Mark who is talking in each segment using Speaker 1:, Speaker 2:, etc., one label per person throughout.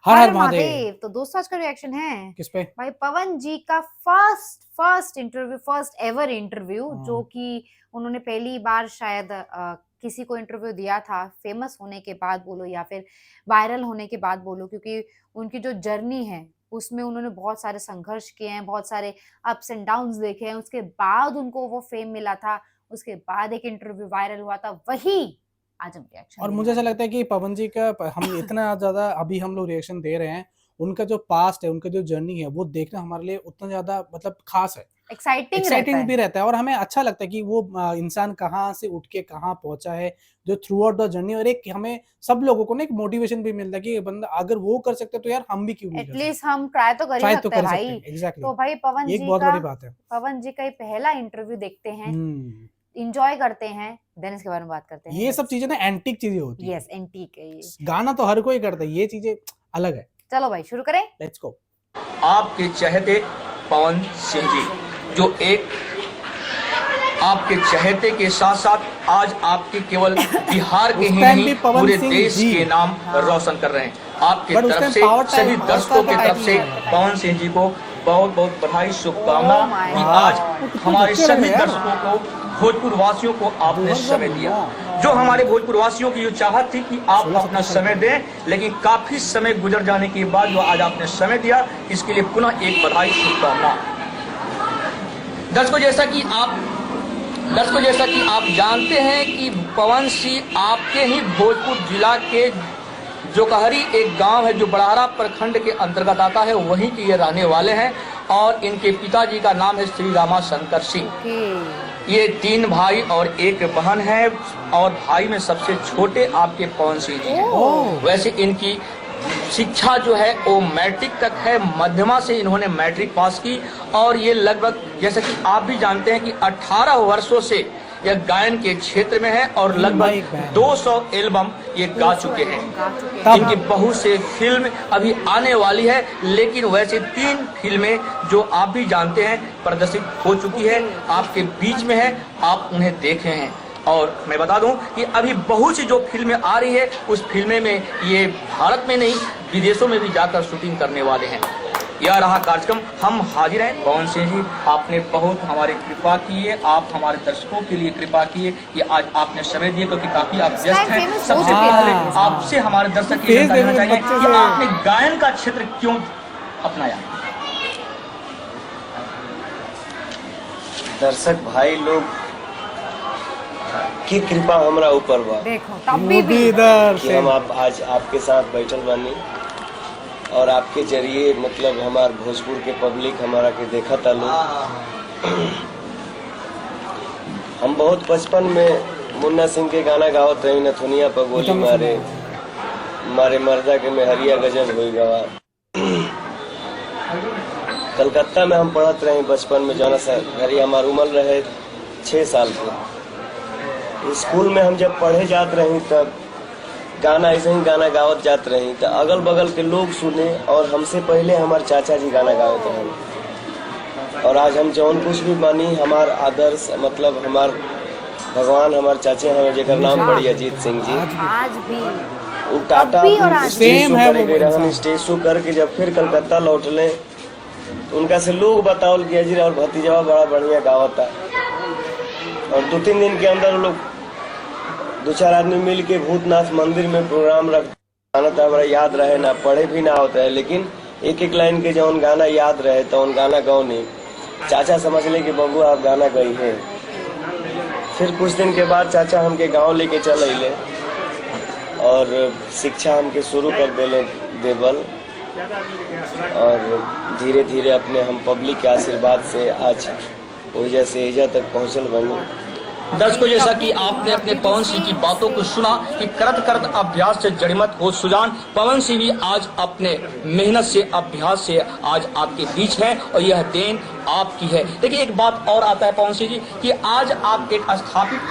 Speaker 1: हर हर महादेव।
Speaker 2: तो दोस्तों आज का रिएक्शन है
Speaker 1: किस पे?
Speaker 2: भाई पवन जी का first interview, first ever interview, जो कि उन्होंने पहली बार शायद किसी को इंटरव्यू दिया था, फेमस होने के बाद बोलो या फिर वायरल होने के बाद बोलो, क्योंकि उनकी जो जर्नी है उसमें उन्होंने बहुत सारे संघर्ष किए हैं, बहुत सारे अप्स एंड डाउन्स देखे हैं, उसके बाद उनको वो फेम मिला था, उसके बाद एक इंटरव्यू वायरल हुआ था, वही आज हम रिएक्शन।
Speaker 1: और मुझे ऐसा लगता है कि पवन जी का हम इतना ज्यादा अभी हम लोग रिएक्शन दे रहे हैं, उनका जो पास्ट है, उनका जो जर्नी है, वो देखना हमारे लिए उतना ज्यादा मतलब खास है, एक्साइटिंग भी रहता है और हमें अच्छा लगता है कि वो इंसान कहाँ से उठ के कहाँ पहुंचा है, जो थ्रू आउट द जर्नी। और एक हमें सब लोगों को ना एक मोटिवेशन भी मिलता है कि बंदा अगर वो कर सकते तो यार हम भी क्यों नहीं कर सकते,
Speaker 2: एटलीस्ट हम ट्राई तो कर ही सकते हैं भाई।
Speaker 1: एग्जैक्टली।
Speaker 2: तो भाई पवन
Speaker 1: एक
Speaker 2: जी
Speaker 1: बहुत
Speaker 2: का
Speaker 1: बड़ी बात है।
Speaker 2: पवन जी का ये पहला इंटरव्यू देखते हैं, इंजॉय करते हैं, देन इसके बारे में बात करते हैं।
Speaker 1: ये सब चीजें ना एंटीक चीजें होती है।
Speaker 2: यस, एंटीक है ये।
Speaker 1: गाना तो हर कोई करता है, ये चीजें अलग है।
Speaker 2: चलो भाई शुरू करें,
Speaker 3: लेट्स गो। आपके चहेते पवन सिंह जी, जो एक आपके चहेते के साथ साथ आज आपके केवल बिहार के ही नहीं पूरे देश के नाम रोशन कर रहे हैं। आपके तरफ से सभी दर्शकों की तरफ से पवन सिंह जी को बहुत बहुत बधाई, शुभकामना कि आज हमारे सभी दर्शकों को, भोजपुर वासियों को आपने समय दिया। जो हमारे भोजपुर वासियों की जो चाहत थी कि आप अपना समय दें, लेकिन काफी समय गुजर जाने के बाद जो आज आपने समय दिया, इसके लिए पुनः एक बधाई, शुभकामना। दर्शकों जैसा कि आप जानते हैं कि पवन सिंह आपके ही भोजपुर जिला के जोकहरी एक गांव है जो बड़ारा प्रखंड के अंतर्गत आता है, वहीं के ये रहने वाले हैं और इनके पिताजी का नाम है श्री रामा शंकर सिंह। ये 3 भाई और 1 बहन है और भाई में सबसे छोटे आपके पवन सिंह जी हैं। वैसे इनकी शिक्षा जो है वो मैट्रिक तक है, मध्यमा से इन्होंने मैट्रिक पास की और ये लगभग जैसा कि आप भी जानते हैं कि 18 वर्षों से यह गायन के क्षेत्र में है और लगभग 200 एल्बम ये गा चुके हैं। इनकी बहुत से फिल्म अभी आने वाली है, लेकिन वैसे 3 फिल्में जो आप भी जानते हैं प्रदर्शित हो चुकी है, आपके बीच में है, आप उन्हें देखे हैं। और मैं बता दूं कि अभी बहुत सी जो फिल्में आ रही है, उस फिल्में में ये भारत में नहीं विदेशों में भी जाकर शूटिंग करने वाले हैं। यह रहा कार्यक्रम, हम हाजिर हैं। पवन सिंह जी, आपने बहुत हमारी कृपा की है, आप हमारे दर्शकों के लिए कृपा की है कि आज आपने समय दिया, क्योंकि काफी आप व्यस्त हैं। सबसे पहले आपसे हमारे दर्शक ये जानना चाहिए कि आपने गायन का क्षेत्र क्यों अपनाया?
Speaker 4: दर्शक भाई लोग की कृपा हमारा ऊपर बा,
Speaker 2: देखो तब भी
Speaker 4: कि हम आज आपके साथ बैठल बानी और आपके जरिए मतलब हमार भोजपुर के पब्लिक हमारा के देखा था लोग। हम बहुत बचपन में मुन्ना सिंह के गाना गावत रही, नथुनिया पर गोली मारे, मारे मर्दा के मेहरिया गजल हुई गवा। कलकत्ता में हम पढ़त रहे बचपन में, जाना सा घरी हमार उम्र रहे 6 साल के। स्कूल में हम जब पढ़े जात रही तब गाना ऐसे ही गाना गावत जात रही, तो अगल बगल के लोग सुने और हमसे पहले हमारे चाचा जी गाना गावत रहे। और आज हम जौन कुछ भी मानी, हमार आदर्श मतलब हमार भगवान हमारे चाचे हैं जेकर नाम पड़ी अजीत सिंह जी।
Speaker 2: आज भी
Speaker 4: वो टाटा स्टेज शो करके जब फिर कलकत्ता लौटले, उनका से लोग बताओ कि अजीत और भतीजा बड़ा बढ़िया गावता। और 2-3 दिन के अंदर लोग 2-4 आदमी मिल के भूतनाथ मंदिर में प्रोग्राम रख, गाना तो हमारा याद रहे ना, पढ़े भी ना होता है, लेकिन एक लाइन के जौन गाना याद रहे तो उन गाना गाओ नहीं। चाचा समझ ले कि बबू आप गाना गई है। फिर कुछ दिन के बाद चाचा हमके गांव लेके चल अले और शिक्षा हमके शुरू कर देले देवल, और धीरे धीरे अपने हम पब्लिक के आशीर्वाद से आज वजह से एजा तक पहुँचल बनी।
Speaker 3: दर्शकों जैसा कि आपने अपने पवन सिंह की बातों को सुना कि करत करत अभ्यास से जड़मत हो सुजान, पवन सिंह भी आज अपने मेहनत से, अभ्यास से आज आपके बीच है और यह देन आपकी है। देखिए एक बात और आता है पवन सिंह जी कि आज आप एक स्थापित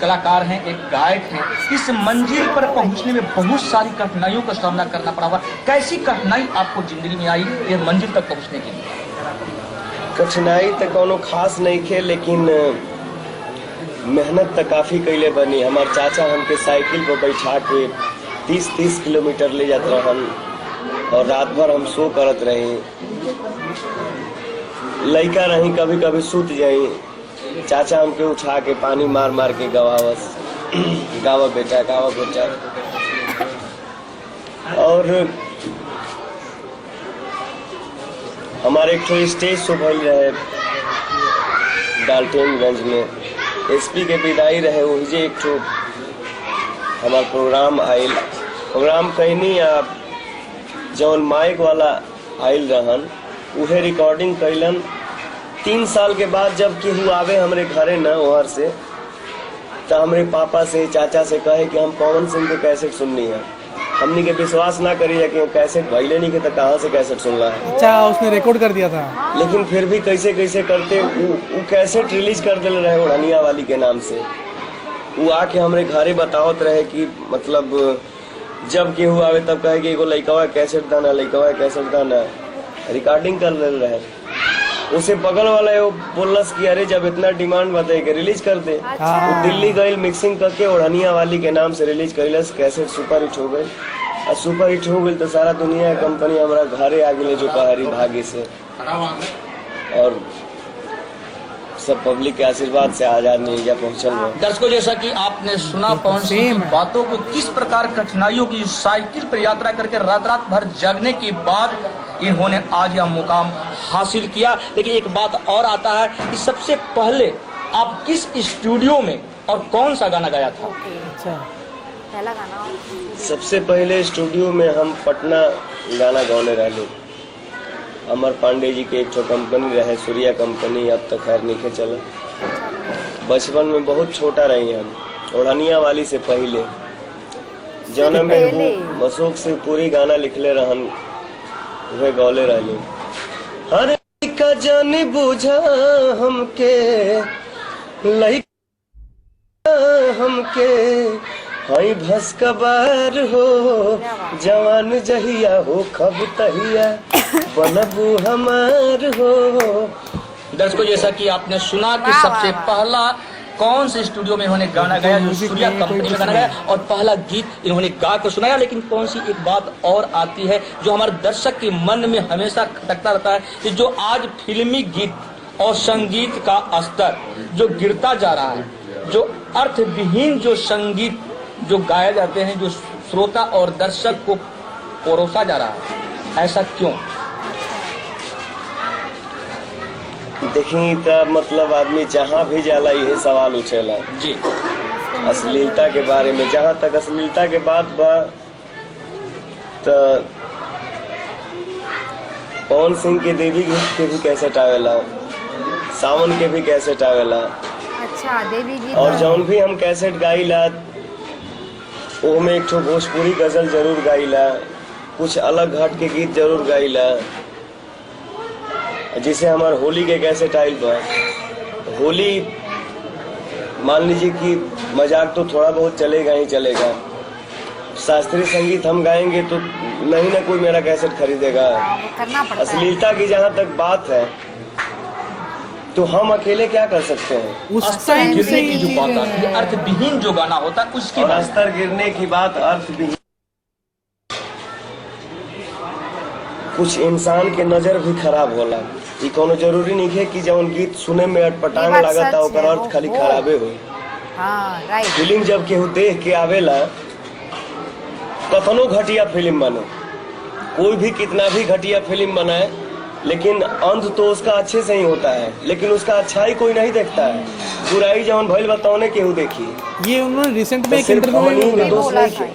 Speaker 3: कलाकार हैं, एक गायक हैं। इस मंजिल पर पहुंचने में बहुत सारी कठिनाइयों का सामना करना पड़ा हुआ। कैसी कठिनाई आपको जिंदगी में आई ये मंजिल तक पहुंचने के लिए?
Speaker 4: कठिनाई तो कोनो खास नहीं थे, लेकिन मेहनत तो काफ़ी कैले बनी। हमारे चाचा हमके साइकिल पर बैठा के 30-30 किलोमीटर ले जाते रहन। और रात भर हम सो करत रही, लड़का रही कभी कभी सुत जाई, चाचा हमके उठा के पानी मार मार के गवावस, गावा बेटा गावा बेटा। और हमारे एक ठो स्टेज शो भइल रहे डाल्टनगंज में, एसपी के विदाई रहे, वही एक ठो हमार प्रोग्राम आयल, प्रोग्राम कहनी आप जौन माइक वाला आयल रहन उहे रिकॉर्डिंग कैलन। 3 साल के बाद जब केहू आवे हमरे घरे न वहाँ से, तो हमरे पापा से चाचा से कहे कि हम पवन सिंह के कैसेट सुननी है। हमनी के विश्वास ना करी है कि कैसेट भइले नहीं के तो कहाँ से कैसेट सुन रहा है।
Speaker 1: अच्छा, उसने रिकॉर्ड कर दिया था।
Speaker 4: लेकिन फिर भी कैसे कैसे करते वो कैसेट रिलीज कर दिल रहे ओढ़निया वाली के नाम से। वो आके हमरे घरे बतावत रहे कि मतलब जब केहू आवे तब कहे कि एगो लइकवा कैसेट दाना, लइकवा कैसेट दाना, रिकॉर्डिंग कर दिल रहे। उसे बगल वाला बोलस कि अरे जब इतना डिमांड बताए कि रिलीज कर दे। वो दिल्ली गई मिक्सिंग करके ओढ़निया वाली के नाम से release callus, cassette super hit हो गई। और सुपर हिट हो गई तो सारा दुनिया कंपनी हमारा घरे आ गई जो कहरी भागी से, और सब पब्लिक के आशीर्वाद से आजाद नहीं पहुंचल।
Speaker 3: दर्शकों, जैसा कि आपने सुना पवन सिंह की बातों को, किस प्रकार कठिनाइयों की साइकिल पर यात्रा करके रात रात भर जगने के बाद इन्होंने आज यह मुकाम हासिल किया। लेकिन एक बात और आता है कि सबसे पहले आप किस स्टूडियो में और कौन सा गाना गाया था?
Speaker 2: अच्छा, पहला गाना
Speaker 4: सबसे पहले स्टूडियो में हम पटना गाना गाने रहे। अमर पांडे जी के एक ठो कंपनी रहे, सूर्या कंपनी, अब तक खैर नहीं चला। बचपन में बहुत छोटा रही हम, ओढ़निया वाली से पहले जन्म में अशोक से पूरी गाना लिखले रहन, वह गौले रहली। हर का जानी बुझा हमके लइका हमके हई भस्कबार हो, जवान जहिया हो खब तहिया बनबू हमार हो।
Speaker 3: दर्शकों, जैसा कि आपने सुना कि सबसे पहला कौन से स्टूडियो में इन्होंने गाना गाया, जो सूर्या कंपनी में गाना गाया, और पहला गीत इन्होंने गा कर सुनाया। लेकिन कौन सी एक बात और आती है जो हमारे दर्शक के मन में हमेशा खटकता रहता है कि जो आज फिल्मी गीत और संगीत का स्तर जो गिरता जा रहा है, जो अर्थविहीन जो संगीत जो गाए जाते हैं, जो श्रोता और दर्शक को परोसा जा रहा है, ऐसा क्यों?
Speaker 4: देखी तो मतलब आदमी जहाँ भी जाला यही सवाल उछेला
Speaker 3: जी,
Speaker 4: अश्लीलता के बारे में। जहाँ तक अश्लीलता के बात बा तो पवन सिंह के देवी गीत के भी कैसेट आवेला, सावन के भी कैसेट आवेला।
Speaker 2: अच्छा, देवी गीत।
Speaker 4: और जौन भी हम कैसेट गाइला वो में एक ठो भोजपुरी गजल जरूर गाइला, कुछ अलग हट के गीत जरूर गाइला। जिसे हमार होली के कैसेट आइल बा, होली मान लीजिए कि मजाक तो थोड़ा बहुत चलेगा ही चलेगा, शास्त्रीय संगीत हम गाएंगे तो नहीं ना कोई मेरा कैसेट खरीदेगा। अश्लीलता की जहाँ तक बात है तो हम अकेले क्या कर सकते हैं?
Speaker 1: उस टाइम
Speaker 3: गिरने की जो बात आती है, अर्थविहीन जो गाना होता है उसकी
Speaker 4: और स्तर गिरने की बात, अर्थविहीन कुछ इंसान के नजर भी खराब होला। ये कोनो जरूरी नहीं है कि जब गीत सुने में अटपटांग लागता ओकर अर्थ खाली खराबे हो। फिल्म जब केहू देख के आवेला, कतनो घटिया फिल्म बने, कोई भी कितना भी घटिया फिल्म बनाए, लेकिन अंत तो उसका अच्छे से ही होता है, लेकिन उसका अच्छाई कोई नहीं देखता है। बुराई जवन भइल बताओने केहू देखी।
Speaker 1: ये उन्होंने रिसेंट में एक इंटरव्यू में बोला था।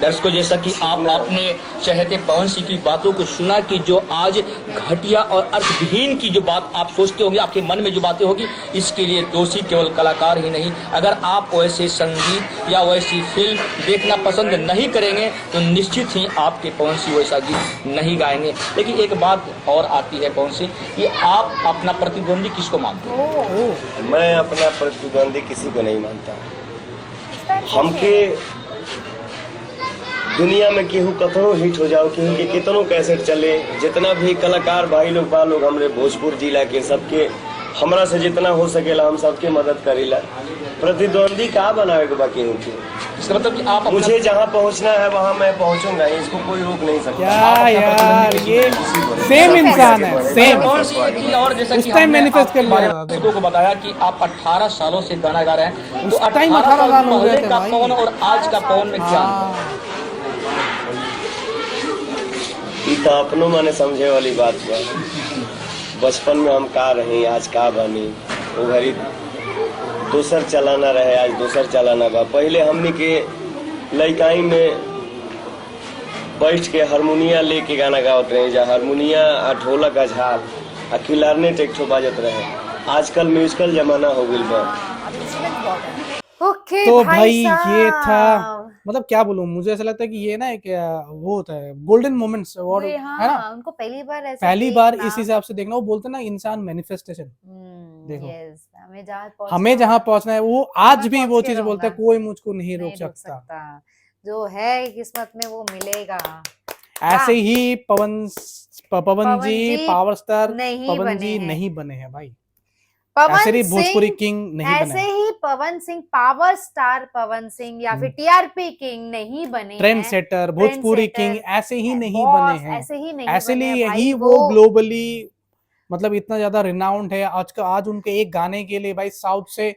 Speaker 3: दर्शकों, जैसा कि आप अपने चहेते पवन सिंह की बातों को सुना कि जो आज घटिया और अर्थविहीन की जो बात आप सोचते होंगे, आपके मन में जो बातें होगी, इसके लिए दोषी केवल कलाकार ही नहीं। अगर आप वैसे संगीत या वैसी फिल्म देखना पसंद नहीं करेंगे तो निश्चित ही आपके पवन सिंह वैसा गीत नहीं गाएंगे। लेकिन एक बात और आती है पवन सिंह कि आप अपना प्रतिद्वंदी किसको मानते हो?
Speaker 4: मैं अपना प्रतिद्वंदी किसी को नहीं मानता। हमके दुनिया में केहू कतनो हिट हो जाओ, केहू के कितनो कैसेट चले, जितना भी कलाकार भाई लोग बा लोग हमरे भोजपुर जिला के सबके हमरा से जितना हो सकेला हम सबके मदद करीला। प्रतिद्वंदी का बनावे के बाकी होती
Speaker 3: इसका मतलब कि आप
Speaker 4: मुझे जहाँ पहुँचना है वहाँ मैं पहुँचूंगा, इसको कोई रोक नहीं सकता।
Speaker 1: क्या यार, ये सेम इंसान है, सेम।
Speaker 3: और जैसा
Speaker 1: उस
Speaker 3: कि
Speaker 1: टाइम
Speaker 3: हमने
Speaker 1: मैनिफेस्ट कर
Speaker 3: आपके बारे
Speaker 1: लिया
Speaker 3: में लोगों को बताया कि आप 18 सालों से गाना गा रहे हैं, तो
Speaker 1: उस टाइम
Speaker 3: 18 साल
Speaker 1: हो गए
Speaker 3: पहले
Speaker 1: थे
Speaker 3: का
Speaker 1: भाई।
Speaker 3: पवन और आज का पवन में क्या है?
Speaker 4: ये तो अपनों माने समझे वाली बात बा। बचपन में हम का रही, आज का बनी, वो घड़ी दोसर चलाना रहे, आज दोसर चलाना बा। पहले हमनी के लइकाई में बैठ के हारमोनिया लेके गाना गावत रहे, जहाँ हारमोनिया आ ढोलक आ झाल आ किलारनेट एक ठो बाजत रहे। आजकल म्यूजिकल जमाना हो गइल बा।
Speaker 2: ओके
Speaker 1: तो भाई ये
Speaker 2: साहब।
Speaker 1: था, मतलब क्या बोलूं, मुझे ऐसा लगता है कि ये ना एक वो होता है गोल्डन मोमेंट्स, और है ना,
Speaker 2: उनको पहली बार ऐसे
Speaker 1: पहली बार
Speaker 2: देखना।
Speaker 1: इस हिसाब से देखना। वो बोलते हैं ना इंसान मैनिफेस्टेशन, देखो
Speaker 2: यस,
Speaker 1: हमें जहाँ पहुंचना है वो आज भी वो चीज बोलते हैं, कोई मुझको नहीं रोक
Speaker 2: नहीं
Speaker 1: सकता।
Speaker 2: जो है किस्मत में वो मिलेगा।
Speaker 1: ऐसे ही पवन जी
Speaker 2: जी
Speaker 1: पावर स्टार
Speaker 2: नहीं
Speaker 1: पवन
Speaker 2: बने
Speaker 1: जी
Speaker 2: हैं।
Speaker 1: नहीं बने हैं भाई।
Speaker 2: पवन
Speaker 1: ऐसे ही भोजपुरी
Speaker 2: सिंह
Speaker 1: किंग नहीं बने
Speaker 2: ऐसे
Speaker 1: हैं,
Speaker 2: ही पवन सिंह पावर स्टार पवन सिंह या फिर टीआरपी किंग नहीं बने
Speaker 1: ट्रेंड
Speaker 2: हैं।
Speaker 1: सेटर भोजपुरी किंग ऐसे ही नहीं बने हैं।
Speaker 2: ऐसे ही नहीं
Speaker 1: ऐसे
Speaker 2: बने हैं
Speaker 1: लिए
Speaker 2: भाई।
Speaker 1: ही वो ग्लोबली मतलब इतना ज्यादा रिनाउंड है। आज उनके एक गाने के लिए भाई साउथ से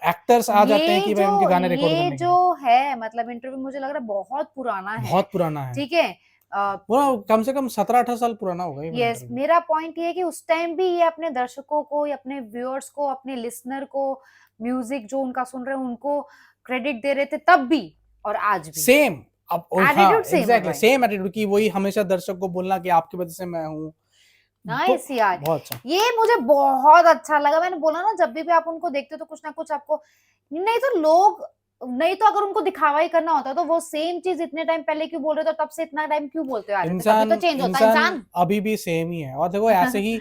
Speaker 1: एक्टर्स आ जाते हैं कि भाई उनके गाने रिकॉर्ड करने के लिए।
Speaker 2: जो है मतलब इंटरव्यू मुझे लग रहा है बहुत पुराना है,
Speaker 1: बहुत पुराना है,
Speaker 2: ठीक है।
Speaker 1: वो कम से कम 17-18 साल पुराना होगा ये
Speaker 2: यस,
Speaker 1: इंटरव्यू।
Speaker 2: मेरा पॉइंट ये है कि उस टाइम भी ये अपने दर्शकों को या अपने व्यूअर्स को, अपने लिसनर को, म्यूजिक जो उनका सुन रहे हैं उनको क्रेडिट दे रहे थे तब भी और आज भी।
Speaker 1: सेम अब
Speaker 2: Attitude same है
Speaker 1: एग्जैक्टली
Speaker 2: भाई।
Speaker 1: सेम एटीट्यूड की वही हमेशा दर्शक को बोलना कि आपकी वजह से मैं हूँ।
Speaker 2: नाइस यार,
Speaker 1: बहुत अच्छा।
Speaker 2: ये मुझे बहुत अच्छा लगा। मैंने बोला ना जब भी आप उनको देखते हो तो कुछ ना कुछ आपको, नहीं तो अगर उनको दिखावा ही करना होता तो वो सेम चीज इतने टाइम पहले क्यों बोल रहे थे, तब से इतना टाइम क्यों बोलते हो?
Speaker 1: इंसान
Speaker 2: तो चेंज होता है इंसान।
Speaker 1: अभी भी सेम ही है। और देखो ऐसे ही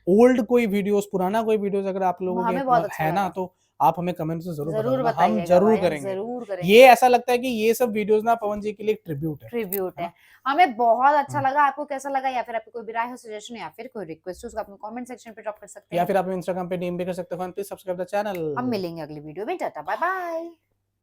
Speaker 1: ओल्ड कोई वीडियोस, पुराना कोई वीडियोस अगर आप लोगों
Speaker 2: हमें
Speaker 1: के
Speaker 2: बहुत अच्छा
Speaker 1: है ना,
Speaker 2: लगा।
Speaker 1: तो आप हमें कमेंट से जरूर बताना, हम
Speaker 2: बताइएगा
Speaker 1: जरूर
Speaker 2: भाई,
Speaker 1: करेंगे।
Speaker 2: जरूर करेंगे।
Speaker 1: ये ऐसा लगता है कि ये सब वीडियोस ना पवन जी के लिए ट्रिब्यूट है।
Speaker 2: हमें बहुत अच्छा लगा। आपको कैसा लगा, या फिर आपको कोई भी राय हो, सजेशन या फिर कोई रिक्वेस्ट हो, उसको अपने कमेंट सेक्शन पे ड्रॉप कर सकते हैं,
Speaker 1: या फिर आप इंस्टाग्राम पे डीएम भी कर सकते हो। Please subscribe the channel.
Speaker 2: हम मिलेंगे अगली वीडियो में। Tata bye bye.